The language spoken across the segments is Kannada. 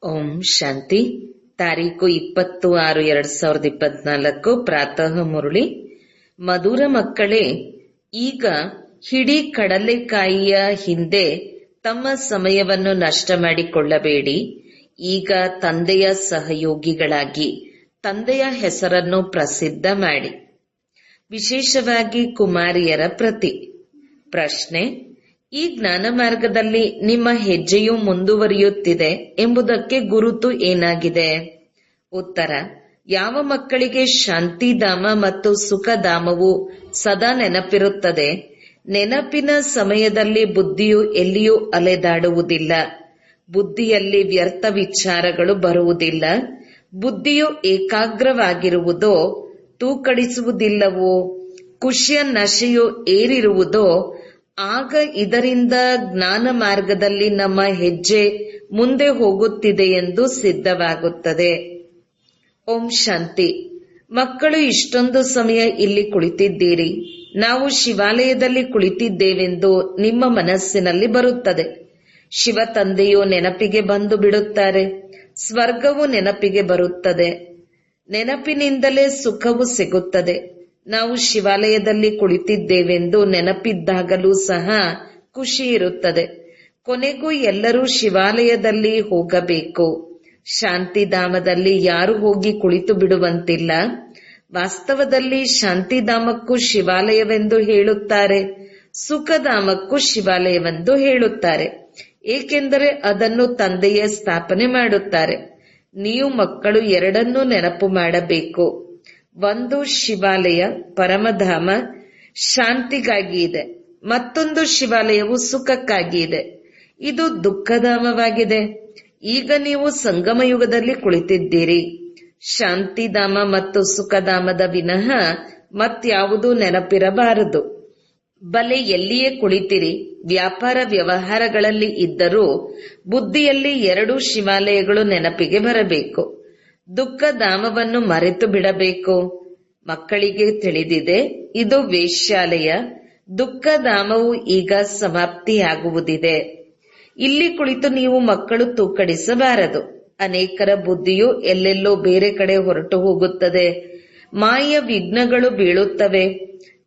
ಓಂ ಶಾಂತಿ. ತಾರೀಕು 20/6/2024 ಪ್ರಾತಃ ಮುರಳಿ. ಮಧುರ ಮಕ್ಕಳೇ, ಈಗ ಹಿಡಿ ಕಡಲೆಕಾಯಿಯ ಹಿಂದೆ ತಮ್ಮ ಸಮಯವನ್ನು ನಷ್ಟ ಮಾಡಿಕೊಳ್ಳಬೇಡಿ. ಈಗ ತಂದೆಯ ಸಹಯೋಗಿಗಳಾಗಿ ತಂದೆಯ ಹೆಸರನ್ನು ಪ್ರಸಿದ್ಧ ಮಾಡಿ. ವಿಶೇಷವಾಗಿ ಕುಮಾರಿಯರ ಪ್ರತಿ ಪ್ರಶ್ನೆ: ಈ ಜ್ಞಾನ ಮಾರ್ಗದಲ್ಲಿ ನಿಮ್ಮ ಹೆಜ್ಜೆಯು ಮುಂದುವರಿಯುತ್ತಿದೆ ಎಂಬುದಕ್ಕೆ ಗುರುತು ಏನಾಗಿದೆ? ಉತ್ತರ: ಯಾವ ಮಕ್ಕಳಿಗೆ ಶಾಂತಿಧಾಮ ಮತ್ತು ಸುಖಧಾಮವು ಸದಾ ನೆನಪಿರುತ್ತದೆ, ನೆನಪಿನ ಸಮಯದಲ್ಲಿ ಬುದ್ಧಿಯು ಎಲ್ಲಿಯೂ ಅಲೆದಾಡುವುದಿಲ್ಲ, ಬುದ್ಧಿಯಲ್ಲಿ ವ್ಯರ್ಥ ವಿಚಾರಗಳು ಬರುವುದಿಲ್ಲ, ಬುದ್ಧಿಯು ಏಕಾಗ್ರವಾಗಿರುವುದೋ, ತೂಕಡಿಸುವುದಿಲ್ಲವೋ, ಖುಷಿಯ ನಶೆಯು ಏರಿರುವುದೋ, ಆಗ ಇದರಿಂದ ಜ್ಞಾನ ಮಾರ್ಗದಲ್ಲಿ ನಮ್ಮ ಹೆಜ್ಜೆ ಮುಂದೆ ಹೋಗುತ್ತಿದೆ ಎಂದು ಸಿದ್ಧವಾಗುತ್ತದೆ. ಓಂ ಶಾಂತಿ. ಮಕ್ಕಳು, ಇಷ್ಟೊಂದು ಸಮಯ ಇಲ್ಲಿ ಕುಳಿತಿದ್ದೀರಿ. ನಾವು ಶಿವಾಲಯದಲ್ಲಿ ಕುಳಿತಿದ್ದೇವೆಂದು ನಿಮ್ಮ ಮನಸ್ಸಿನಲ್ಲಿ ಬರುತ್ತದೆ. ಶಿವ ತಂದೆಯು ನೆನಪಿಗೆ ಬಂದು ಬಿಡುತ್ತಾರೆ. ಸ್ವರ್ಗವು ನೆನಪಿಗೆ ಬರುತ್ತದೆ. ನೆನಪಿನಿಂದಲೇ ಸುಖವು ಸಿಗುತ್ತದೆ. ನಾವು ಶಿವಾಲಯದಲ್ಲಿ ಕುಳಿತಿದ್ದೇವೆಂದು ನೆನಪಿದ್ದಾಗಲೂ ಸಹ ಖುಷಿ ಇರುತ್ತದೆ. ಕೊನೆಗೂ ಎಲ್ಲರೂ ಶಿವಾಲಯದಲ್ಲಿ ಹೋಗಬೇಕು. ಶಾಂತಿಧಾಮದಲ್ಲಿ ಯಾರು ಹೋಗಿ ಕುಳಿತು ಬಿಡುವಂತಿಲ್ಲ. ವಾಸ್ತವದಲ್ಲಿ ಶಾಂತಿಧಾಮಕ್ಕೂ ಶಿವಾಲಯವೆಂದು ಹೇಳುತ್ತಾರೆ, ಸುಖಧಾಮಕ್ಕೂ ಶಿವಾಲಯವೆಂದು ಹೇಳುತ್ತಾರೆ. ಏಕೆಂದರೆ ಅದನ್ನು ತಂದೆಯೇ ಸ್ಥಾಪನೆ ಮಾಡುತ್ತಾರೆ. ನೀವು ಮಕ್ಕಳು ಎರಡನ್ನೂ ನೆನಪು ಮಾಡಬೇಕು. ಒಂದು ಶಿವಾಲಯ ಪರಮಧಾಮ ಶಾಂತಿಗಾಗಿ ಇದೆ, ಮತ್ತೊಂದು ಶಿವಾಲಯವು ಸುಖಕ್ಕಾಗಿ ಇದೆ. ಇದು ದುಃಖಧಾಮವಾಗಿದೆ. ಈಗ ನೀವು ಸಂಗಮ ಯುಗದಲ್ಲಿ ಕುಳಿತಿದ್ದೀರಿ. ಶಾಂತಿಧಾಮ ಮತ್ತು ಸುಖಧಾಮದ ವಿನಃ ಮತ್ಯಾವುದೂ ನೆನಪಿರಬಾರದು. ಬಲೆ ಎಲ್ಲಿಯೇ ಕುಳಿತಿರಿ, ವ್ಯಾಪಾರ ವ್ಯವಹಾರಗಳಲ್ಲಿ ಇದ್ದರೂ ಬುದ್ಧಿಯಲ್ಲಿ ಎರಡೂ ಶಿವಾಲಯಗಳು ನೆನಪಿಗೆ ಬರಬೇಕು. ದುಃಖಧಾಮವನ್ನು ಮರೆತು ಬಿಡಬೇಕು. ಮಕ್ಕಳಿಗೆ ತಿಳಿದಿದೆ, ಇದು ವೇಶ್ಯಾಲಯ. ದುಃಖಧಾಮವು ಈಗ ಸಮಾಪ್ತಿಯಾಗುವುದಿದೆ. ಇಲ್ಲಿ ಕುಳಿತು ನೀವು ಮಕ್ಕಳು ತೂಕಡಿಸಬಾರದು. ಅನೇಕರ ಬುದ್ಧಿಯು ಎಲ್ಲೆಲ್ಲೋ ಬೇರೆ ಕಡೆ ಹೊರಟು ಹೋಗುತ್ತದೆ. ಮಾಯ ವಿಘ್ನಗಳು ಬೀಳುತ್ತವೆ.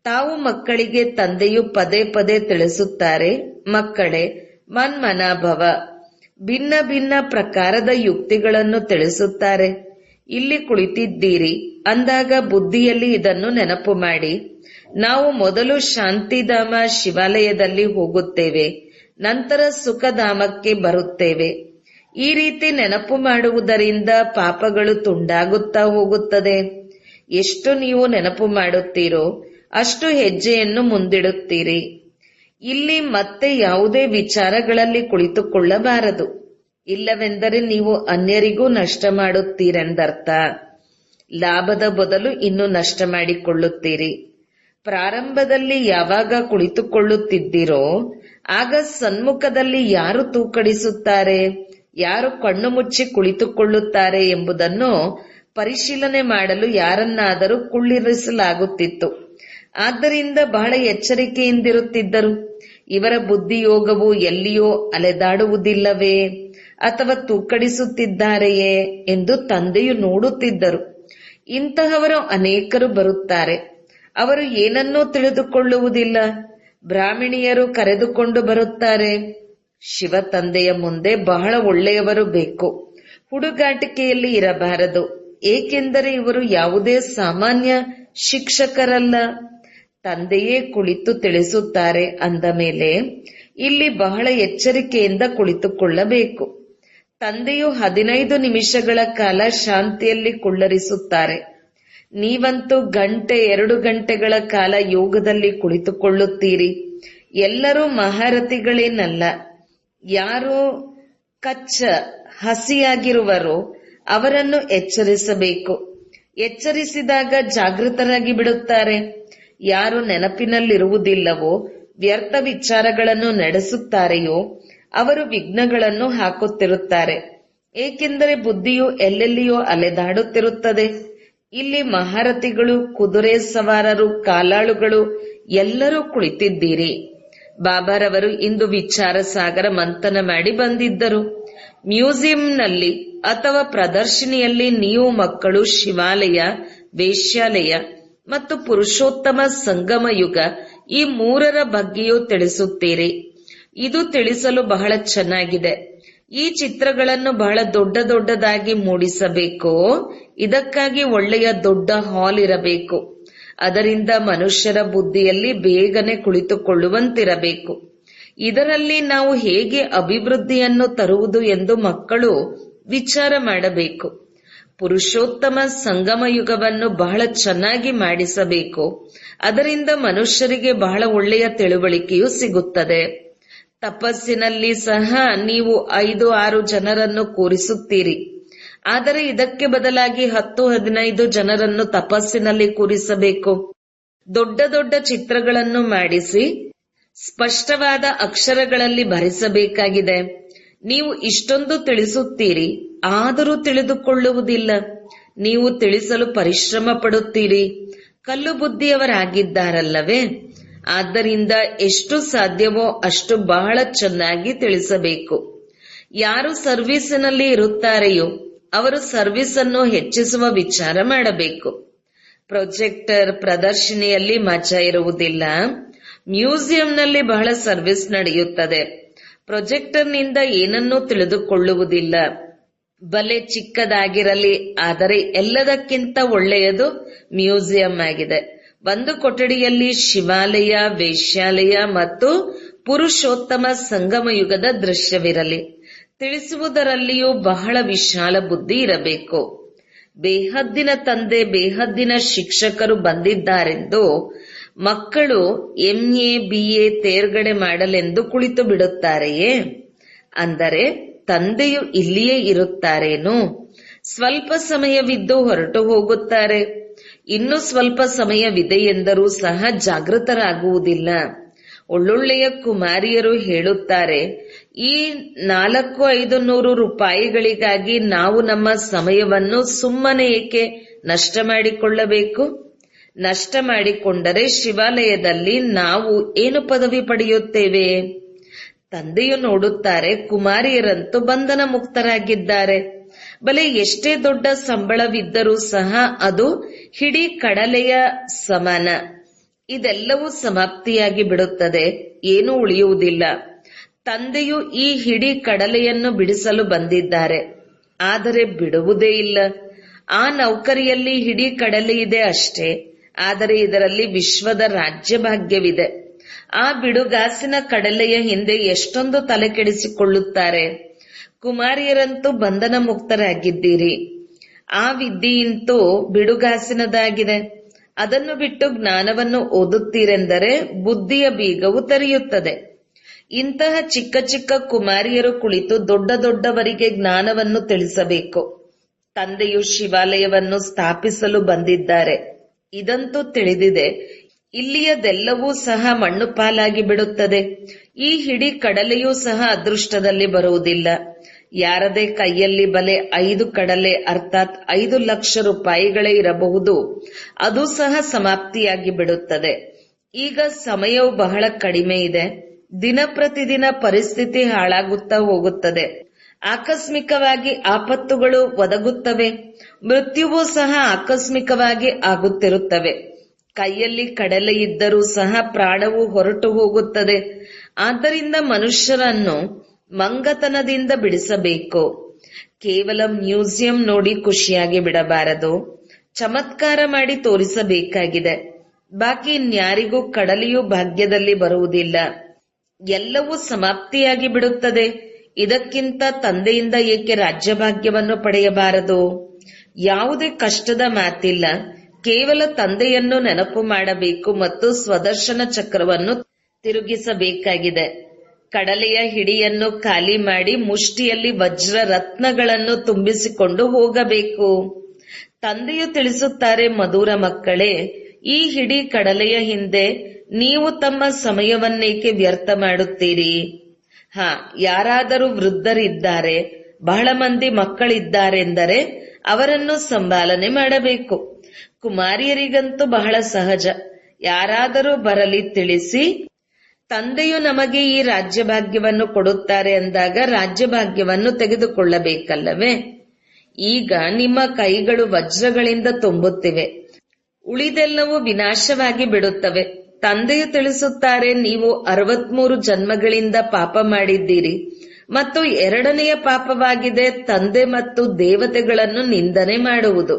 ತಾವು ಮಕ್ಕಳಿಗೆ ತಂದೆಯು ಪದೇ ಪದೇ ತಿಳಿಸುತ್ತಾರೆ, ಮಕ್ಕಳೇ, ಮನ್ಮನಾಭವ. ಭಿನ್ನ ಭಿನ್ನ ಪ್ರಕಾರದ ಯುಕ್ತಿಗಳನ್ನು ತಿಳಿಸುತ್ತಾರೆ. ಇಲ್ಲಿ ಕುಳಿತಿದ್ದೀರಿ ಅಂದಾಗ ಬುದ್ಧಿಯಲ್ಲಿ ಇದನ್ನು ನೆನಪು ಮಾಡಿ. ನಾವು ಮೊದಲು ಶಾಂತಿಧಾಮ ಶಿವಾಲಯದಲ್ಲಿ ಹೋಗುತ್ತೇವೆ, ನಂತರ ಸುಖಧಾಮಕ್ಕೆ ಬರುತ್ತೇವೆ. ಈ ರೀತಿ ನೆನಪು ಮಾಡುವುದರಿಂದ ಪಾಪಗಳು ತುಂಡಾಗುತ್ತಾ ಹೋಗುತ್ತದೆ. ಎಷ್ಟು ನೀವು ನೆನಪು ಮಾಡುತ್ತೀರೋ ಅಷ್ಟು ಹೆಜ್ಜೆಯನ್ನು ಮುಂದಿಡುತ್ತೀರಿ. ಇಲ್ಲಿ ಮತ್ತೆ ಯಾವುದೇ ವಿಚಾರಗಳಲ್ಲಿ ಕುಳಿತುಕೊಳ್ಳಬಾರದು. ಇಲ್ಲವೆಂದರೆ ನೀವು ಅನ್ಯರಿಗೂ ನಷ್ಟ ಮಾಡುತ್ತೀರೆಂದರ್ಥ. ಲಾಭದ ಬದಲು ಇನ್ನು ನಷ್ಟ ಮಾಡಿಕೊಳ್ಳುತ್ತೀರಿ. ಪ್ರಾರಂಭದಲ್ಲಿ ಯಾವಾಗ ಕುಳಿತುಕೊಳ್ಳುತ್ತಿದ್ದೀರೋ ಆಗ ಸನ್ಮುಖದಲ್ಲಿ ಯಾರು ತೂಕಡಿಸುತ್ತಾರೆ, ಯಾರು ಕಣ್ಣು ಮುಚ್ಚಿ ಕುಳಿತುಕೊಳ್ಳುತ್ತಾರೆ ಎಂಬುದನ್ನು ಪರಿಶೀಲನೆ ಮಾಡಲು ಯಾರನ್ನಾದರೂ ಕುಳ್ಳಿರಿಸಲಾಗುತ್ತಿತ್ತು. ಆದ್ದರಿಂದ ಬಹಳ ಎಚ್ಚರಿಕೆಯಿಂದಿರುತ್ತಿದ್ದರು. ಇವರ ಬುದ್ಧಿಯೋಗವು ಎಲ್ಲಿಯೋ ಅಲೆದಾಡುವುದಿಲ್ಲವೇ ಅಥವಾ ತೂಕಡಿಸುತ್ತಿದ್ದಾರೆಯೇ ಎಂದು ತಂದೆಯು ನೋಡುತ್ತಿದ್ದರು. ಇಂತಹವರು ಅನೇಕರು ಬರುತ್ತಾರೆ. ಅವರು ಏನನ್ನೂ ತಿಳಿದುಕೊಳ್ಳುವುದಿಲ್ಲ. ಬ್ರಾಹ್ಮಣಿಯರು ಕರೆದುಕೊಂಡು ಬರುತ್ತಾರೆ. ಶಿವ ತಂದೆಯ ಮುಂದೆ ಬಹಳ ಒಳ್ಳೆಯವರು ಬೇಕು. ಹುಡುಗಾಟಿಕೆಯಲ್ಲಿ ಇರಬಾರದು. ಏಕೆಂದರೆ ಇವರು ಯಾವುದೇ ಸಾಮಾನ್ಯ ಶಿಕ್ಷಕರಲ್ಲ. ತಂದೆಯೇ ಕುಳಿತು ತಿಳಿಸುತ್ತಾರೆ ಅಂದ ಮೇಲೆ ಇಲ್ಲಿ ಬಹಳ ಎಚ್ಚರಿಕೆಯಿಂದ ಕುಳಿತುಕೊಳ್ಳಬೇಕು. ತಂದೆಯು 15 ನಿಮಿಷಗಳ ಕಾಲ ಶಾಂತಿಯಲ್ಲಿ ಕುಳ್ಳರಿಸುತ್ತಾರೆ. ನೀವಂತೂ 1-2 ಗಂಟೆಗಳ ಕಾಲ ಯೋಗದಲ್ಲಿ ಕುಳಿತುಕೊಳ್ಳುತ್ತೀರಿ. ಎಲ್ಲರೂ ಮಹಾರಥಿಗಳೇನಲ್ಲ. ಯಾರು ಹಸಿಯಾಗಿರುವರೋ ಅವರನ್ನು ಎಚ್ಚರಿಸಬೇಕು. ಎಚ್ಚರಿಸಿದಾಗ ಜಾಗೃತರಾಗಿ ಬಿಡುತ್ತಾರೆ. ಯಾರು ನೆನಪಿನಲ್ಲಿರುವುದಿಲ್ಲವೋ, ವ್ಯರ್ಥ ವಿಚಾರಗಳನ್ನು ನಡೆಸುತ್ತಾರೆಯೋ ಅವರು ವಿಘ್ನಗಳನ್ನು ಹಾಕುತ್ತಿರುತ್ತಾರೆ. ಏಕೆಂದರೆ ಬುದ್ಧಿಯು ಎಲ್ಲೆಲ್ಲಿಯೋ ಅಲೆದಾಡುತ್ತಿರುತ್ತದೆ. ಇಲ್ಲಿ ಮಹಾರಥಿಗಳು, ಕುದುರೆ ಸವಾರರು, ಕಾಲಾಳುಗಳು ಎಲ್ಲರೂ ಕುಳಿತಿದ್ದೀರಿ. ಬಾಬಾರವರು ಇಂದು ವಿಚಾರ ಸಾಗರ ಮಂಥನ ಮಾಡಿ ಬಂದಿದ್ದರು. ಮ್ಯೂಸಿಯಂನಲ್ಲಿ ಅಥವಾ ಪ್ರದರ್ಶನಿಯಲ್ಲಿ ನೀವು ಮಕ್ಕಳು ಶಿವಾಲಯ, ವೇಶ್ಯಾಲಯ ಮತ್ತು ಪುರುಷೋತ್ತಮ ಸಂಗಮ ಯುಗ ಈ ಮೂರರ ಬಗ್ಗೆಯೂ ತಿಳಿಸುತ್ತೀರಿ. ಇದು ತಿಳಿಸಲು ಬಹಳ ಚೆನ್ನಾಗಿದೆ. ಈ ಚಿತ್ರಗಳನ್ನು ಬಹಳ ದೊಡ್ಡದಾಗಿ ಮೂಡಿಸಬೇಕು. ಇದಕ್ಕಾಗಿ ಒಳ್ಳೆಯ ದೊಡ್ಡ ಹಾಲ್ ಇರಬೇಕು. ಅದರಿಂದ ಮನುಷ್ಯರ ಬುದ್ಧಿಯಲ್ಲಿ ಬೇಗನೆ ಕುಳಿತುಕೊಳ್ಳುವಂತಿರಬೇಕು. ಇದರಲ್ಲಿ ನಾವು ಹೇಗೆ ಅಭಿವೃದ್ಧಿಯನ್ನು ತರುವುದು ಎಂದು ಮಕ್ಕಳು ವಿಚಾರ ಮಾಡಬೇಕು. ಪುರುಷೋತ್ತಮ ಸಂಗಮ ಯುಗವನ್ನು ಬಹಳ ಚೆನ್ನಾಗಿ ಮಾಡಿಸಬೇಕು. ಅದರಿಂದ ಮನುಷ್ಯರಿಗೆ ಬಹಳ ಒಳ್ಳೆಯ ತಿಳುವಳಿಕೆಯೂ ಸಿಗುತ್ತದೆ. ತಪಸ್ಸಿನಲ್ಲಿ ಸಹ ನೀವು 5-6 ಜನರನ್ನು ಕೂರಿಸುತ್ತೀರಿ. ಆದರೆ ಇದಕ್ಕೆ ಬದಲಾಗಿ 10-15 ಜನರನ್ನು ತಪಸ್ಸಿನಲ್ಲಿ ಕೂರಿಸಬೇಕು. ದೊಡ್ಡ ಚಿತ್ರಗಳನ್ನು ಮಾಡಿಸಿ ಸ್ಪಷ್ಟವಾದ ಅಕ್ಷರಗಳಲ್ಲಿ ಬರೆಸಬೇಕಾಗಿದೆ. ನೀವು ಇಷ್ಟೊಂದು ತಿಳಿಸುತ್ತೀರಿ, ಆದರೂ ತಿಳಿದುಕೊಳ್ಳುವುದಿಲ್ಲ. ನೀವು ತಿಳಿಸಲು ಪರಿಶ್ರಮ ಪಡುತ್ತೀರಿ. ಕಲ್ಲು ಬುದ್ಧಿಯವರಾಗಿದ್ದಾರಲ್ಲವೇ? ಆದ್ದರಿಂದ ಎಷ್ಟು ಸಾಧ್ಯವೋ ಅಷ್ಟು ಬಹಳ ಚೆನ್ನಾಗಿ ತಿಳಿಸಬೇಕು. ಯಾರು ಸರ್ವೀಸಿನಲ್ಲಿ ಇರುತ್ತಾರೆಯೋ ಅವರು ಸರ್ವಿಸ್ ಅನ್ನು ಹೆಚ್ಚಿಸುವ ವಿಚಾರ ಮಾಡಬೇಕು. ಪ್ರೊಜೆಕ್ಟರ್ ಪ್ರದರ್ಶನಿಯಲ್ಲಿ ಮಜಾ ಇರುವುದಿಲ್ಲ. ಮ್ಯೂಸಿಯಂನಲ್ಲಿ ಬಹಳ ಸರ್ವಿಸ್ ನಡೆಯುತ್ತದೆ. ಪ್ರೊಜೆಕ್ಟರ್ನಿಂದ ಏನನ್ನೂ ತಿಳಿದುಕೊಳ್ಳುವುದಿಲ್ಲ. ಬಲೆ ಚಿಕ್ಕದಾಗಿರಲಿ, ಆದರೆ ಎಲ್ಲದಕ್ಕಿಂತ ಒಳ್ಳೆಯದು ಮ್ಯೂಸಿಯಂ ಆಗಿದೆ. ಒಂದು ಕೊಠಡಿಯಲ್ಲಿ ಶಿವಾಲಯ, ವೇಶ್ಯಾಲಯ ಮತ್ತು ಪುರುಷೋತ್ತಮ ಸಂಗಮ ಯುಗದ ದೃಶ್ಯವಿರಲಿ. ತಿಳಿಸುವುದರಲ್ಲಿಯೂ ಬಹಳ ವಿಶಾಲ ಬುದ್ಧಿ ಇರಬೇಕು. ಬೇಹದ್ದಿನ ತಂದೆ, ಬೇಹದ್ದಿನ ಶಿಕ್ಷಕರು ಬಂದಿದ್ದಾರೆಂದು ಮಕ್ಕಳು MA BA ತೇರ್ಗಡೆ ಮಾಡಲೆಂದು ಕುಳಿತು ಬಿಡುತ್ತಾರೆಯೇ? ಅಂದರೆ ತಂದೆಯು ಇಲ್ಲಿಯೇ ಇರುತ್ತಾರೇನು? ಸ್ವಲ್ಪ ಸಮಯವಿದ್ದು ಹೊರಟು ಹೋಗುತ್ತಾರೆ. ಇನ್ನು ಸ್ವಲ್ಪ ಸಮಯವಿದೆ ಎಂದರೂ ಸಹ ಜಾಗೃತರಾಗುವುದಿಲ್ಲ. ಒಳ್ಳೊಳ್ಳೆಯ ಕುಮಾರಿಯರು ಹೇಳುತ್ತಾರೆ, ಈ 400-500 ರೂಪಾಯಿಗಳಿಗಾಗಿ ನಾವು ನಮ್ಮ ಸಮಯವನ್ನು ಸುಮ್ಮನೆ ಏಕೆ ನಷ್ಟ ಮಾಡಿಕೊಳ್ಳಬೇಕು? ನಷ್ಟ ಮಾಡಿಕೊಂಡರೆ ಶಿವಾಲಯದಲ್ಲಿ ನಾವು ಏನು ಪದವಿ ಪಡೆಯುತ್ತೇವೆ? ತಂದೆಯು ನೋಡುತ್ತಾರೆ, ಕುಮಾರಿಯರಂತೂ ಬಂಧನ ಮುಕ್ತರಾಗಿದ್ದಾರೆ. ಬಲೆ ಎಷ್ಟೇ ದೊಡ್ಡ ಸಂಬಳವಿದ್ದರೂ ಸಹ ಅದು ಹಿಡಿ ಕಡಲೆಯ ಸಮಾನ. ಇದೆಲ್ಲವೂ ಸಮಾಪ್ತಿಯಾಗಿ ಬಿಡುತ್ತದೆ, ಏನೂ ಉಳಿಯುವುದಿಲ್ಲ. ತಂದೆಯು ಈ ಹಿಡಿ ಕಡಲೆಯನ್ನು ಬಿಡಿಸಲು ಬಂದಿದ್ದಾರೆ, ಆದರೆ ಬಿಡುವುದೇ ಇಲ್ಲ. ಆ ನೌಕರಿಯಲ್ಲಿ ಹಿಡಿ ಕಡಲೆ ಇದೆ ಅಷ್ಟೇ, ಆದರೆ ಇದರಲ್ಲಿ ವಿಶ್ವದ ರಾಜ್ಯಭಾಗ್ಯವಿದೆ. ಆ ಬಿಡುಗಾಸಿನ ಕಡಲೆಯ ಹಿಂದೆ ಎಷ್ಟೊಂದು ತಲೆ ಕೆಡಿಸಿಕೊಳ್ಳುತ್ತಾರೆ. ಕುಮಾರಿಯರಂತೂ ಬಂಧನ ಮುಕ್ತರಾಗಿದ್ದೀರಿ. ಆ ವಿದ್ಯೆಯಂತೂ ಬಿಡುಗಾಸಿನದಾಗಿದೆ. ಅದನ್ನು ಬಿಟ್ಟು ಜ್ಞಾನವನ್ನು ಓದುತ್ತೀರೆಂದರೆ ಬುದ್ಧಿಯ ಬೀಗವು ತೆರೆಯುತ್ತದೆ. ಇಂತಹ ಚಿಕ್ಕ ಕುಮಾರಿಯರು ಕುಳಿತು ದೊಡ್ಡವರಿಗೆ ಜ್ಞಾನವನ್ನು ತಿಳಿಸಬೇಕು. ತಂದೆಯು ಶಿವಾಲಯವನ್ನು ಸ್ಥಾಪಿಸಲು ಬಂದಿದ್ದಾರೆ, ಇದಂತೂ ತಿಳಿದಿದೆ. ಇಲ್ಲಿಯದೆಲ್ಲವೂ ಸಹ ಮಣ್ಣು ಪಾಲಾಗಿ ಬಿಡುತ್ತದೆ. ಈ ಹಿಡಿ ಕಡಲೆಯೂ ಸಹ ಅದೃಷ್ಟದಲ್ಲಿ ಬರುವುದಿಲ್ಲ. ಯಾರದೇ ಕೈಯಲ್ಲಿ ಬಲೆ 5 ಕಡಲೆ ಅರ್ಥಾತ್ 5 ಲಕ್ಷ ರೂಪಾಯಿಗಳೇ ಇರಬಹುದು, ಅದು ಸಹ ಸಮಾಪ್ತಿಯಾಗಿ ಬಿಡುತ್ತದೆ. ಈಗ ಸಮಯವು ಬಹಳ ಕಡಿಮೆ ಇದೆ. ದಿನ ಪ್ರತಿದಿನ ಪರಿಸ್ಥಿತಿ ಹಾಳಾಗುತ್ತಾ ಹೋಗುತ್ತದೆ. ಆಕಸ್ಮಿಕವಾಗಿ ಆಪತ್ತುಗಳು ಒದಗುತ್ತವೆ. ಮೃತ್ಯುವೂ ಸಹ ಆಕಸ್ಮಿಕವಾಗಿ ಆಗುತ್ತಿರುತ್ತವೆ. ಕೈಯಲ್ಲಿ ಕಡಲೆ ಇದ್ದರೂ ಸಹ ಪ್ರಾಣವು ಹೊರಟು ಹೋಗುತ್ತದೆ. ಆದ್ದರಿಂದ ಮನುಷ್ಯರನ್ನು ಮಂಗತನದಿಂದ ಬಿಡಿಸಬೇಕು. ಕೇವಲ ಮ್ಯೂಸಿಯಂ ನೋಡಿ ಖುಷಿಯಾಗಿ ಬಿಡಬಾರದು, ಚಮತ್ಕಾರ ಮಾಡಿ ತೋರಿಸಬೇಕಾಗಿದೆ. ಬಾಕಿ ಇನ್ಯಾರಿಗೂ ಕಡಲೆಯೂ ಭಾಗ್ಯದಲ್ಲಿ ಬರುವುದಿಲ್ಲ. ಎಲ್ಲವೂ ಸಮಾಪ್ತಿಯಾಗಿ ಬಿಡುತ್ತದೆ. ಇದಕ್ಕಿಂತ ತಂದೆಯಿಂದ ಏಕೆ ರಾಜ್ಯಭಾಗ್ಯವನ್ನು ಪಡೆಯಬಾರದು? ಯಾವುದೇ ಕಷ್ಟದ ಮಾತಿಲ್ಲ. ಕೇವಲ ತಂದೆಯನ್ನು ನೆನಪು ಮಾಡಬೇಕು ಮತ್ತು ಸ್ವದರ್ಶನ ಚಕ್ರವನ್ನು ತಿರುಗಿಸಬೇಕಾಗಿದೆ. ಕಡಲೆಯ ಹಿಡಿಯನ್ನು ಖಾಲಿ ಮಾಡಿ ಮುಷ್ಟಿಯಲ್ಲಿ ವಜ್ರ ರತ್ನಗಳನ್ನು ತುಂಬಿಸಿಕೊಂಡು ಹೋಗಬೇಕು. ತಂದೆಯು ತಿಳಿಸುತ್ತಾರೆ, ಮಧುರ ಮಕ್ಕಳೇ, ಈ ಹಿಡಿ ಕಡಲೆಯ ಹಿಂದೆ ನೀವು ತಮ್ಮ ಸಮಯವನ್ನೇಕೆ ವ್ಯರ್ಥ ಮಾಡುತ್ತೀರಿ? ಯಾರಾದರೂ ವೃದ್ಧರಿದ್ದಾರೆ, ಬಹಳ ಮಂದಿ ಮಕ್ಕಳಿದ್ದಾರೆಂದರೆ ಅವರನ್ನು ಸಂಭಾಲನೆ ಮಾಡಬೇಕು. ಕುಮಾರಿಯರಿಗಂತೂ ಬಹಳ ಸಹಜ. ಯಾರಾದರೂ ಬರಲಿ ತಿಳಿಸಿ, ತಂದೆಯು ನಮಗೆ ಈ ರಾಜ್ಯಭಾಗ್ಯವನ್ನು ಕೊಡುತ್ತಾರೆ ಅಂದಾಗ ರಾಜ್ಯಭಾಗ್ಯವನ್ನು ತೆಗೆದುಕೊಳ್ಳಬೇಕಲ್ಲವೇ? ಈಗ ನಿಮ್ಮ ಕೈಗಳು ವಜ್ರಗಳಿಂದ ತುಂಬುತ್ತಿವೆ, ಉಳಿದೆಲ್ಲವೂ ವಿನಾಶವಾಗಿ ಬಿಡುತ್ತವೆ. ತಂದೆಯು ತಿಳಿಸುತ್ತಾರೆ, ನೀವು 63 ಜನ್ಮಗಳಿಂದ ಪಾಪ ಮಾಡಿದ್ದೀರಿ ಮತ್ತು ಎರಡನೆಯ ಪಾಪವಾಗಿದೆ ತಂದೆ ಮತ್ತು ದೇವತೆಗಳನ್ನು ನಿಂದನೆ ಮಾಡುವುದು.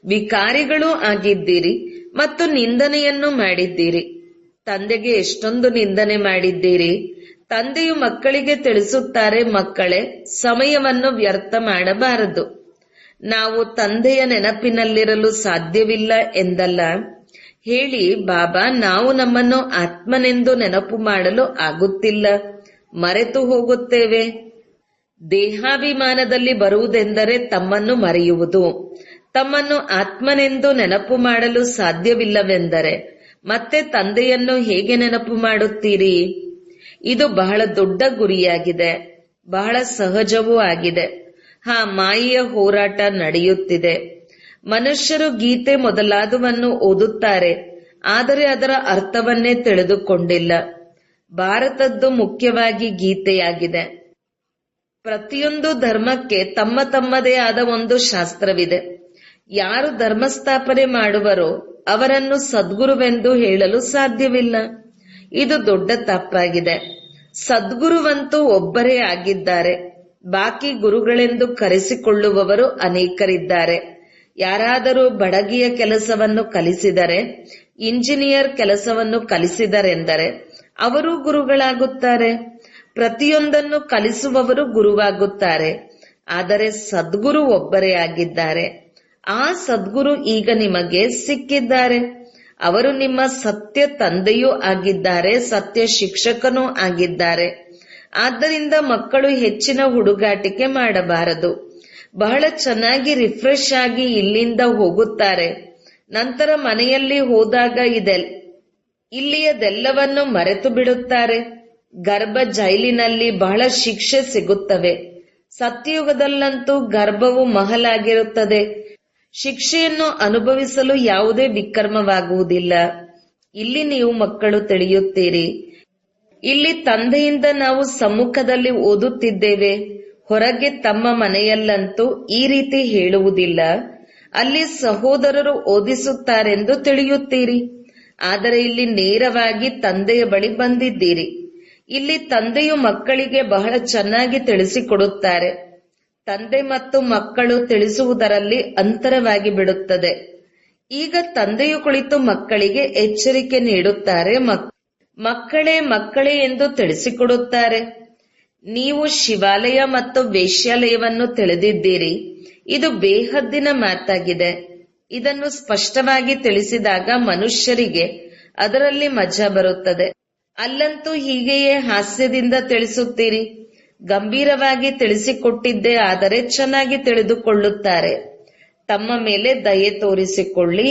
ವಿಕಾರಿಗಳೂ ಆಗಿದ್ದೀರಿ ಮತ್ತು ನಿಂದನೆಯನ್ನು ಮಾಡಿದ್ದೀರಿ. ತಂದೆಗೆ ಎಷ್ಟೊಂದು ನಿಂದನೆ ಮಾಡಿದ್ದೀರಿ. ತಂದೆಯು ಮಕ್ಕಳಿಗೆ ತಿಳಿಸುತ್ತಾರೆ, ಮಕ್ಕಳೇ, ಸಮಯವನ್ನು ವ್ಯರ್ಥ ಮಾಡಬಾರದು. ನಾವು ತಂದೆಯ ನೆನಪಿನಲ್ಲಿರಲು ಸಾಧ್ಯವಿಲ್ಲ ಎಂದಲ್ಲ ಹೇಳಿ, ಬಾಬಾ, ನಾವು ನಮ್ಮನ್ನು ಆತ್ಮನೆಂದು ನೆನಪು ಮಾಡಲು ಆಗುತ್ತಿಲ್ಲ, ಮರೆತು ಹೋಗುತ್ತೇವೆ. ದೇಹಾಭಿಮಾನದಲ್ಲಿ ಬರುವುದೆಂದರೆ ತಮ್ಮನ್ನು ಮರೆಯುವುದು. ತಮ್ಮನ್ನು ಆತ್ಮನೆಂದು ನೆನಪು ಮಾಡಲು ಸಾಧ್ಯವಿಲ್ಲವೆಂದರೆ ಮತ್ತೆ ತಂದೆಯನ್ನು ಹೇಗೆ ನೆನಪು ಮಾಡುತ್ತೀರಿ? ಇದು ಬಹಳ ದೊಡ್ಡ ಗುರಿಯಾಗಿದೆ, ಬಹಳ ಸಹಜವೂ ಆಗಿದೆ. ಮಾಯೆಯ ಹೋರಾಟ ನಡೆಯುತ್ತಿದೆ. ಮನುಷ್ಯರು ಗೀತೆ ಮೊದಲಾದವನ್ನು ಓದುತ್ತಾರೆ, ಆದರೆ ಅದರ ಅರ್ಥವನ್ನೇ ತಿಳಿದುಕೊಂಡಿಲ್ಲ. ಭಾರತದ್ದು ಮುಖ್ಯವಾಗಿ ಗೀತೆಯಾಗಿದೆ. ಪ್ರತಿಯೊಂದು ಧರ್ಮಕ್ಕೆ ತಮ್ಮ ತಮ್ಮದೇ ಆದ ಒಂದು ಶಾಸ್ತ್ರವಿದೆ. ಯಾರು ಧರ್ಮಸ್ಥಾಪನೆ ಮಾಡುವರೋ ಅವರನ್ನು ಸದ್ಗುರುವೆಂದು ಹೇಳಲು ಸಾಧ್ಯವಿಲ್ಲ. ಇದು ದೊಡ್ಡ ತಪ್ಪಾಗಿದೆ. ಸದ್ಗುರುವಂತೂ ಒಬ್ಬರೇ ಆಗಿದ್ದಾರೆ. ಬಾಕಿ ಗುರುಗಳೆಂದು ಕರೆಸಿಕೊಳ್ಳುವವರು ಅನೇಕರಿದ್ದಾರೆ. ಯಾರಾದರೂ ಬಡಗಿಯ ಕೆಲಸವನ್ನು ಕಲಿಸಿದರೆ, ಇಂಜಿನಿಯರ್ ಕೆಲಸವನ್ನು ಕಲಿಸಿದರೆಂದರೆ ಅವರೂ ಗುರುಗಳಾಗುತ್ತಾರೆ. ಪ್ರತಿಯೊಂದನ್ನು ಕಲಿಸುವವರು ಗುರುವಾಗುತ್ತಾರೆ. ಆದರೆ ಸದ್ಗುರು ಒಬ್ಬರೇ ಆಗಿದ್ದಾರೆ. ಆ ಸದ್ಗುರು ಈಗ ನಿಮಗೆ ಸಿಕ್ಕಿದ್ದಾರೆ. ಅವರು ನಿಮ್ಮ ಸತ್ಯ ತಂದೆಯೂ ಆಗಿದ್ದಾರೆ, ಸತ್ಯ ಶಿಕ್ಷಕನೂ ಆಗಿದ್ದಾರೆ. ಆದ್ದರಿಂದ ಮಕ್ಕಳು ಹೆಚ್ಚಿನ ಹುಡುಗಾಟಿಕೆ ಮಾಡಬಾರದು. ಬಹಳ ಚೆನ್ನಾಗಿ ರಿಫ್ರೆಶ್ ಆಗಿ ಇಲ್ಲಿಂದ ಹೋಗುತ್ತಾರೆ. ನಂತರ ಮನೆಯಲ್ಲಿ ಹೋದಾಗ ಇಲ್ಲಿಯದೆಲ್ಲವನ್ನು ಮರೆತು ಬಿಡುತ್ತಾರೆ. ಗರ್ಭ ಜೈಲಿನಲ್ಲಿ ಬಹಳ ಶಿಕ್ಷೆ ಸಿಗುತ್ತವೆ. ಸತ್ಯಯುಗದಲ್ಲಂತೂ ಗರ್ಭವು ಮಹಲಾಗಿರುತ್ತದೆ. ಶಿಕ್ಷೆಯನ್ನು ಅನುಭವಿಸಲು ಯಾವುದೇ ವಿಕರ್ಮವಾಗುವುದಿಲ್ಲ. ಇಲ್ಲಿ ನೀವು ಮಕ್ಕಳು ತಿಳಿಯುತ್ತೀರಿ. ಇಲ್ಲಿ ತಂದೆಯಿಂದ ನಾವು ಸಮ್ಮುಖದಲ್ಲಿ ಓದುತ್ತಿದ್ದೇವೆ. ಹೊರಗೆ ತಮ್ಮ ಮನೆಯಲ್ಲಂತೂ ಈ ರೀತಿ ಹೇಳುವುದಿಲ್ಲ. ಅಲ್ಲಿ ಸಹೋದರರು ಓದಿಸುತ್ತಾರೆಂದು ತಿಳಿಯುತ್ತೀರಿ. ಆದರೆ ಇಲ್ಲಿ ನೇರವಾಗಿ ತಂದೆಯ ಬಳಿ ಬಂದಿದ್ದೀರಿ. ಇಲ್ಲಿ ತಂದೆಯು ಮಕ್ಕಳಿಗೆ ಬಹಳ ಚೆನ್ನಾಗಿ ತಿಳಿಸಿಕೊಡುತ್ತಾರೆ. ತಂದೆ ಮತ್ತು ಮಕ್ಕಳು ತಿಳಿಸುವುದರಲ್ಲಿ ಅಂತರವಾಗಿ ಬಿಡುತ್ತದೆ. ಈಗ ತಂದೆಯು ಕುಳಿತು ಮಕ್ಕಳಿಗೆ ಎಚ್ಚರಿಕೆ ನೀಡುತ್ತಾರೆ. ಮಕ್ಕಳೇ ಮಕ್ಕಳೇ ಎಂದು ತಿಳಿಸಿಕೊಡುತ್ತಾರೆ. ನೀವು ಶಿವಾಲಯ ಮತ್ತು ವೇಶ್ಯಾಲಯವನ್ನು ತಿಳಿದಿದ್ದೀರಿ. ಇದು ಬೇಹದ್ದಿನ ಮಾತಾಗಿದೆ. ಇದನ್ನು ಸ್ಪಷ್ಟವಾಗಿ ತಿಳಿಸಿದಾಗ ಮನುಷ್ಯರಿಗೆ ಅದರಲ್ಲಿ ಮಜಾ ಬರುತ್ತದೆ. ಅಲ್ಲಂತೂ ಹೀಗೆಯೇ ಹಾಸ್ಯದಿಂದ ತಿಳಿಸುತ್ತೀರಿ. ಗಂಭೀರವಾಗಿ ತಿಳಿಸಿಕೊಟ್ಟಿದ್ದೇ ಆದರೆ ಚೆನ್ನಾಗಿ ತಿಳಿದುಕೊಳ್ಳುತ್ತಾರೆ. ತಮ್ಮ ಮೇಲೆ ದಯೆ ತೋರಿಸಿಕೊಳ್ಳಿ.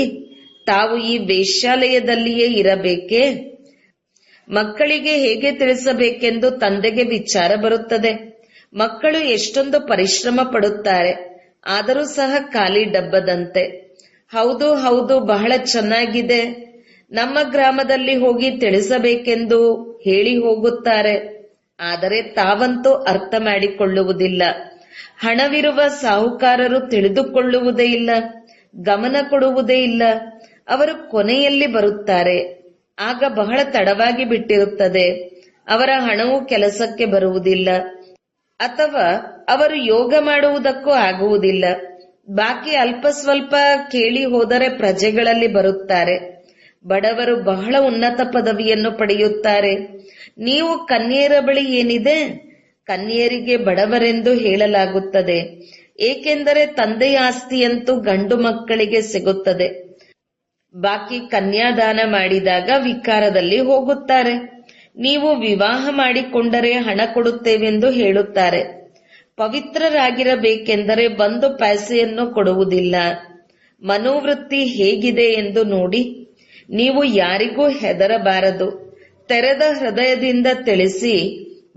ತಾವು ಈ ವೇಶ್ಯಾಲಯದಲ್ಲಿಯೇ ಇರಬೇಕೇ? ಮಕ್ಕಳಿಗೆ ಹೇಗೆ ತಿಳಿಸಬೇಕೆಂದು ತಂದೆಗೆ ವಿಚಾರ ಬರುತ್ತದೆ. ಮಕ್ಕಳು ಎಷ್ಟೊಂದು ಪರಿಶ್ರಮ ಪಡುತ್ತಾರೆ, ಆದರೂ ಸಹ ಖಾಲಿ ಡಬ್ಬದಂತೆ. ಹೌದು ಹೌದು, ಬಹಳ ಚೆನ್ನಾಗಿದೆ, ನಮ್ಮ ಗ್ರಾಮದಲ್ಲಿ ಹೋಗಿ ತಿಳಿಸಬೇಕೆಂದು ಹೇಳಿ ಹೋಗುತ್ತಾರೆ. ಆದರೆ ತಾವಂತೂ ಅರ್ಥ ಮಾಡಿಕೊಳ್ಳುವುದಿಲ್ಲ. ಹಣವಿರುವ ಸಾಹುಕಾರರು ತಿಳಿದುಕೊಳ್ಳುವುದೇ ಇಲ್ಲ, ಗಮನ ಕೊಡುವುದೇ ಇಲ್ಲ. ಅವರು ಕೊನೆಯಲ್ಲಿ ಬರುತ್ತಾರೆ. ಆಗ ಬಹಳ ತಡವಾಗಿ ಬಿಟ್ಟಿರುತ್ತದೆ. ಅವರ ಹಣವು ಕೆಲಸಕ್ಕೆ ಬರುವುದಿಲ್ಲ, ಅಥವಾ ಅವರು ಯೋಗ ಮಾಡುವುದಕ್ಕೂ ಆಗುವುದಿಲ್ಲ. ಬಾಕಿ ಅಲ್ಪ ಸ್ವಲ್ಪ ಕೇಳಿ ಹೋದರೆ ಪ್ರಜೆಗಳಲ್ಲಿ ಬರುತ್ತಾರೆ. ಬಡವರು ಬಹಳ ಉನ್ನತ ಪದವಿಯನ್ನು ಪಡೆಯುತ್ತಾರೆ. ನೀವು ಕನ್ಯೆಯರ ಬಳಿ ಏನಿದೆ? ಕನ್ಯೆಯರಿಗೆ ಬಡವರೆಂದು ಹೇಳಲಾಗುತ್ತದೆ. ಏಕೆಂದರೆ ತಂದೆಯ ಆಸ್ತಿಯಂತೂ ಗಂಡು ಮಕ್ಕಳಿಗೆ ಸಿಗುತ್ತದೆ. ಬಾಕಿ ಕನ್ಯಾದಾನ ಮಾಡಿದಾಗ ವಿಕಾರದಲ್ಲಿ ಹೋಗುತ್ತಾರೆ. ನೀವು ವಿವಾಹ ಮಾಡಿಕೊಂಡರೆ ಹಣ ಕೊಡುತ್ತೇವೆಂದು ಹೇಳುತ್ತಾರೆ. ಪವಿತ್ರರಾಗಿರಬೇಕೆಂದರೆ ಒಂದು ಪೈಸೆಯನ್ನು ಕೊಡುವುದಿಲ್ಲ. ಮನೋವೃತ್ತಿ ಹೇಗಿದೆ ಎಂದು ನೋಡಿ. ನೀವು ಯಾರಿಗೂ ಹೆದರಬಾರದು. ತೆರೆದ ಹೃದಯದಿಂದ ತಿಳಿಸಿ.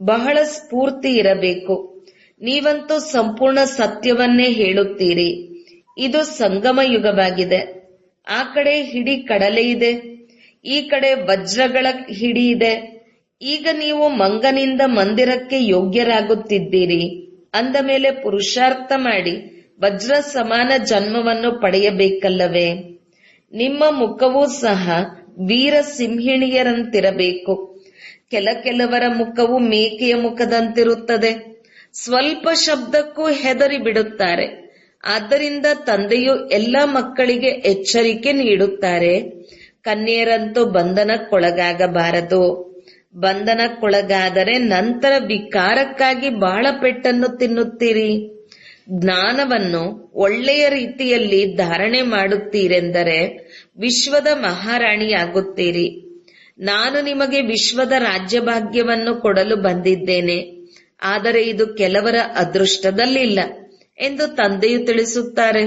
ಬಹಳ ಸ್ಫೂರ್ತಿ ಇರಬೇಕು. ನೀವಂತೂ ಸಂಪೂರ್ಣ ಸತ್ಯವನ್ನೇ ಹೇಳುತ್ತೀರಿ. ಇದು ಸಂಗಮ ಯುಗವಾಗಿದೆ. ಆ ಕಡೆ ಹಿಡಿ ಕಡಲೆ ಇದೆ, ಈ ಕಡೆ ವಜ್ರಗಳ ಹಿಡಿ ಇದೆ. ಈಗ ನೀವು ಮಂಗನಿಂದ ಮಂದಿರಕ್ಕೆ ಯೋಗ್ಯರಾಗುತ್ತಿದ್ದೀರಿ. ಅಂದ ಮೇಲೆ ಪುರುಷಾರ್ಥ ಮಾಡಿ ವಜ್ರ ಸಮಾನ ಜನ್ಮವನ್ನು ಪಡೆಯಬೇಕಲ್ಲವೇ? ನಿಮ್ಮ ಮುಖವೂ ಸಹ ವೀರ ಸಿಂಹಿಣಿಯರಂತಿರಬೇಕು. ಕೆಲವರ ಮುಖವು ಮೇಕೆಯ ಮುಖದಂತಿರುತ್ತದೆ. ಸ್ವಲ್ಪ ಶಬ್ದಕ್ಕೂ ಹೆದರಿ ಬಿಡುತ್ತಾರೆ. ಆದ್ದರಿಂದ ತಂದೆಯು ಎಲ್ಲ ಮಕ್ಕಳಿಗೆ ಎಚ್ಚರಿಕೆ ನೀಡುತ್ತಾರೆ. ಕನ್ಯೆಯರಂತೂ ಬಂಧನಕ್ಕೊಳಗಾಗಬಾರದು. ಬಂಧನಕ್ಕೊಳಗಾದರೆ ನಂತರ ವಿಕಾರಕ್ಕಾಗಿ ಬಹಳ ಪೆಟ್ಟನ್ನು ತಿನ್ನುತ್ತೀರಿ. ಜ್ಞಾನವನ್ನು ಒಳ್ಳೆಯ ರೀತಿಯಲ್ಲಿ ಧಾರಣೆ ಮಾಡುತ್ತೀರೆಂದರೆ ವಿಶ್ವದ ಮಹಾರಾಣಿಯಾಗುತ್ತೀರಿ. ನಾನು ನಿಮಗೆ ವಿಶ್ವದ ರಾಜ್ಯಭಾಗ್ಯವನ್ನು ಕೊಡಲು ಬಂದಿದ್ದೇನೆ, ಆದರೆ ಇದು ಕೆಲವರ ಅದೃಷ್ಟದಲ್ಲಿಲ್ಲ ಎಂದು ತಂದೆಯು ತಿಳಿಸುತ್ತಾರೆ.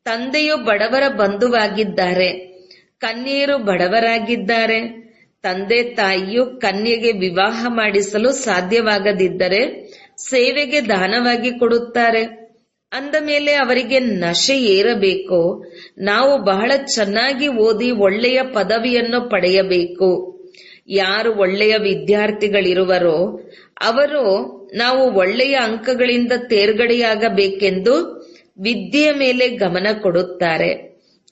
ತಂದೆಯು ಬಡವರ ಬಂಧುವಾಗಿದ್ದಾರೆ, ಕನ್ಯೆಯರು ಬಡವರಾಗಿದ್ದಾರೆ. ತಂದೆ ತಾಯಿಯು ಕನ್ಯೆಗೆ ವಿವಾಹ ಮಾಡಿಸಲು ಸಾಧ್ಯವಾಗದಿದ್ದರೆ ಸೇವೆಗೆ ದಾನವಾಗಿ ಕೊಡುತ್ತಾರೆ. ಅಂದ ಮೇಲೆ ಅವರಿಗೆ ನಶೆ ಏರಬೇಕು. ನಾವು ಬಹಳ ಚೆನ್ನಾಗಿ ಓದಿ ಒಳ್ಳೆಯ ಪದವಿಯನ್ನು ಪಡೆಯಬೇಕು. ಯಾರು ಒಳ್ಳೆಯ ವಿದ್ಯಾರ್ಥಿಗಳಿರುವರೋ ಅವರು ನಾವು ಒಳ್ಳೆಯ ಅಂಕಗಳಿಂದ ತೇರ್ಗಡೆಯಾಗಬೇಕೆಂದು ವಿದ್ಯೆಯ ಮೇಲೆ ಗಮನ ಕೊಡುತ್ತಾರೆ.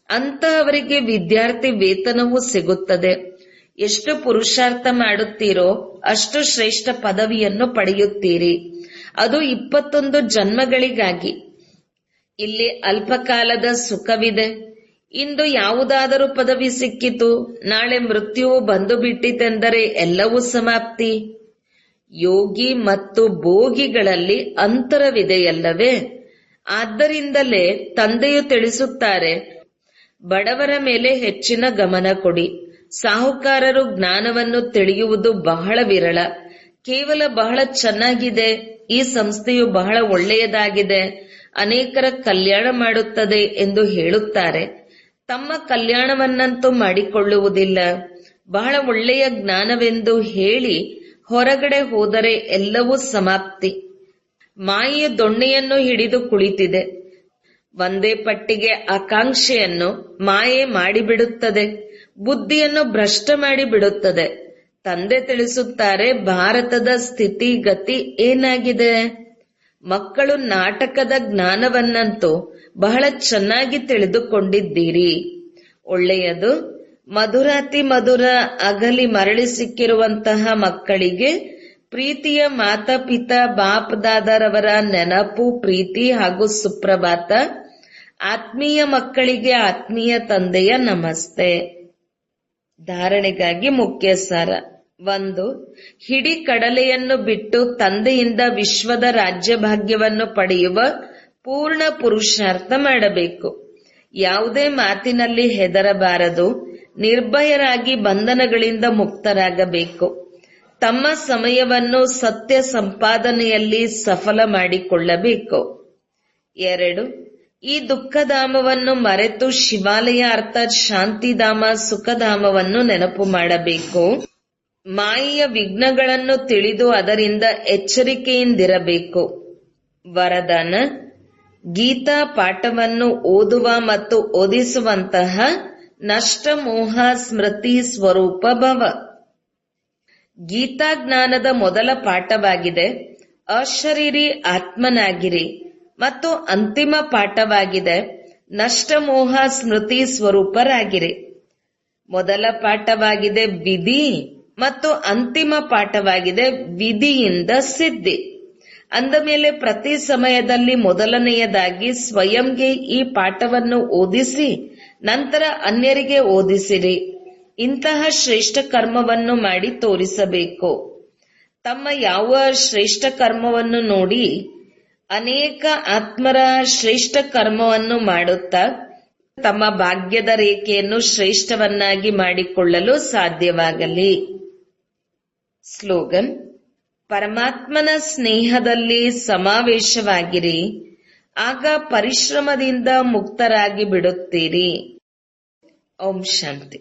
ಅಂತಹವರಿಗೆ ವಿದ್ಯಾರ್ಥಿ ವೇತನವೂ ಸಿಗುತ್ತದೆ. ಎಷ್ಟು ಪುರುಷಾರ್ಥ ಮಾಡುತ್ತೀರೋ ಅಷ್ಟು ಶ್ರೇಷ್ಠ ಪದವಿಯನ್ನು ಪಡೆಯುತ್ತೀರಿ. ಅದು 21 ಜನ್ಮಗಳಿಗಾಗಿ. ಇಲ್ಲಿ ಅಲ್ಪಕಾಲದ ಸುಖವಿದೆ. ಇಂದು ಯಾವುದಾದರೂ ಪದವಿ ಸಿಕ್ಕಿತು, ನಾಳೆ ಮೃತ್ಯುವು ಬಂದು ಬಿಟ್ಟಿತೆಂದರೆ ಎಲ್ಲವೂ ಸಮಾಪ್ತಿ. ಯೋಗಿ ಮತ್ತು ಭೋಗಿಗಳಲ್ಲಿ ಅಂತರವಿದೆಯಲ್ಲವೇ? ಆದ್ದರಿಂದಲೇ ತಂದೆಯು ತಿಳಿಸುತ್ತಾರೆ, ಬಡವರ ಮೇಲೆ ಹೆಚ್ಚಿನ ಗಮನ ಕೊಡಿ. ಸಾಹುಕಾರರು ಜ್ಞಾನವನ್ನು ತಿಳಿಯುವುದು ಬಹಳ ವಿರಳ. ಕೇವಲ ಬಹಳ ಚೆನ್ನಾಗಿದೆ, ಈ ಸಂಸ್ಥೆಯು ಬಹಳ ಒಳ್ಳೆಯದಾಗಿದೆ, ಅನೇಕರ ಕಲ್ಯಾಣ ಮಾಡುತ್ತದೆ ಎಂದು ಹೇಳುತ್ತಾರೆ. ತಮ್ಮ ಕಲ್ಯಾಣವನ್ನಂತೂ ಮಾಡಿಕೊಳ್ಳುವುದಿಲ್ಲ. ಬಹಳ ಒಳ್ಳೆಯ ಜ್ಞಾನವೆಂದು ಹೇಳಿ ಹೊರಗಡೆ ಹೋದರೆ ಎಲ್ಲವೂ ಸಮಾಪ್ತಿ. ಮಾಯೆಯ ದೊಣ್ಣೆಯನ್ನು ಹಿಡಿದು ಕುಳಿತಿದೆ. ಒಂದೇ ಪಟ್ಟಿಗೆ ಆಕಾಂಕ್ಷೆಯನ್ನು ಮಾಯೆ ಮಾಡಿಬಿಡುತ್ತದೆ, ಬುದ್ಧಿಯನ್ನು ಭ್ರಷ್ಟ ಮಾಡಿಬಿಡುತ್ತದೆ. ತಂದೆ ತಿಳಿಸುತ್ತಾರೆ, ಭಾರತದ ಸ್ಥಿತಿಗತಿ ಏನಾಗಿದೆ? ಮಕ್ಕಳು ನಾಟಕದ ಜ್ಞಾನವನ್ನಂತೂ ಬಹಳ ಚೆನ್ನಾಗಿ ತಿಳಿದುಕೊಂಡಿದ್ದೀರಿ. ಒಳ್ಳೆಯದು. ಮಧುರಾತಿ ಮಧುರ ಅಗಲಿ ಮರಳಿ ಸಿಕ್ಕಿರುವಂತಹ ಮಕ್ಕಳಿಗೆ ಪ್ರೀತಿಯ ಮಾತಾಪಿತಾ ಬಾಪ್ ದಾದಾರವರ ನೆನಪು, ಪ್ರೀತಿ ಹಾಗೂ ಸುಪ್ರಭಾತ. ಆತ್ಮೀಯ ಮಕ್ಕಳಿಗೆ ಆತ್ಮೀಯ ತಂದೆಯ ನಮಸ್ತೆ. ಧಾರಣೆಗಾಗಿ ಮುಖ್ಯ ಸಾರ. 1. ಹಿಡಿ ಕಡಲೆಯನ್ನು ಬಿಟ್ಟು ತಂದೆಯಿಂದ ವಿಶ್ವದ ರಾಜ್ಯಭಾಗ್ಯವನ್ನು ಪಡೆಯುವ ಪೂರ್ಣ ಪುರುಷಾರ್ಥ ಮಾಡಬೇಕು. ಯಾವುದೇ ಮಾತಿನಲ್ಲಿ ಹೆದರಬಾರದು. ನಿರ್ಭಯರಾಗಿ ಬಂಧನಗಳಿಂದ ಮುಕ್ತರಾಗಬೇಕು. ತಮ್ಮ ಸಮಯವನ್ನು ಸತ್ಯ ಸಂಪಾದನೆಯಲ್ಲಿ ಸಫಲ ಮಾಡಿಕೊಳ್ಳಬೇಕು. 2. ಈ ದುಃಖಧಾಮವನ್ನು ಮರೆತು ಶಿವಾಲಯ ಅರ್ಥಾತ್ ಶಾಂತಿಧಾಮ, ಸುಖಧಾಮವನ್ನು ನೆನಪು ಮಾಡಬೇಕು. ಮಾಯೆಯ ವಿಘ್ನಗಳನ್ನು ತಿಳಿದು ಅದರಿಂದ ಎಚ್ಚರಿಕೆಯಿಂದಿರಬೇಕು. ವರದಾನ: ಗೀತಾ ಪಾಠವನ್ನು ಓದುವ ಮತ್ತು ಓದಿಸುವಂತಹ ನಷ್ಟ ಮೋಹ ಸ್ಮೃತಿ ಸ್ವರೂಪ ಭವ. ಗೀತಾ ಜ್ಞಾನದ ಮೊದಲ ಪಾಠವಾಗಿದೆ, ಅಶರೀರಿ ಆತ್ಮನಾಗಿರಿ, ಮತ್ತು ಅಂತಿಮ ಪಾಠವಾಗಿದೆ, ನಷ್ಟ ಮೋಹ ಸ್ಮೃತಿ ಸ್ವರೂಪರಾಗಿರಿ. ಮೊದಲ ಪಾಠವಾಗಿದೆ ವಿಧಿ ಮತ್ತು ಅಂತಿಮ ಪಾಠವಾಗಿದೆ ವಿಧಿಯಿಂದ ಸಿದ್ಧಿ. ಅಂದ ಮೇಲೆ ಪ್ರತಿ ಸಮಯದಲ್ಲಿ ಮೊದಲನೆಯದಾಗಿ ಸ್ವಯಂಗೆ ಈ ಪಾಠವನ್ನು ಓದಿಸಿ ನಂತರ ಅನ್ಯರಿಗೆ ಓದಿಸಿರಿ. ಇಂತಹ ಶ್ರೇಷ್ಠ ಕರ್ಮವನ್ನು ಮಾಡಿ ತೋರಿಸಬೇಕು. ತಮ್ಮ ಯಾವ ಶ್ರೇಷ್ಠ ಕರ್ಮವನ್ನು ನೋಡಿ ಅನೇಕ ಆತ್ಮರ ಶ್ರೇಷ್ಠ ಕರ್ಮವನ್ನು ಮಾಡುತ್ತಾ ತಮ್ಮ ಭಾಗ್ಯದ ರೇಖೆಯನ್ನು ಶ್ರೇಷ್ಠವನ್ನಾಗಿ ಮಾಡಿಕೊಳ್ಳಲು ಸಾಧ್ಯವಾಗಲಿ. ಸ್ಲೋಗನ್: ಪರಮಾತ್ಮನ ಸ್ನೇಹದಲ್ಲಿ ಸಮಾವೇಶವಾಗಿರಿ, ಆಗ ಪರಿಶ್ರಮದಿಂದ ಮುಕ್ತರಾಗಿ ಬಿಡುತ್ತೀರಿ. ಓಂ ಶಾಂತಿ.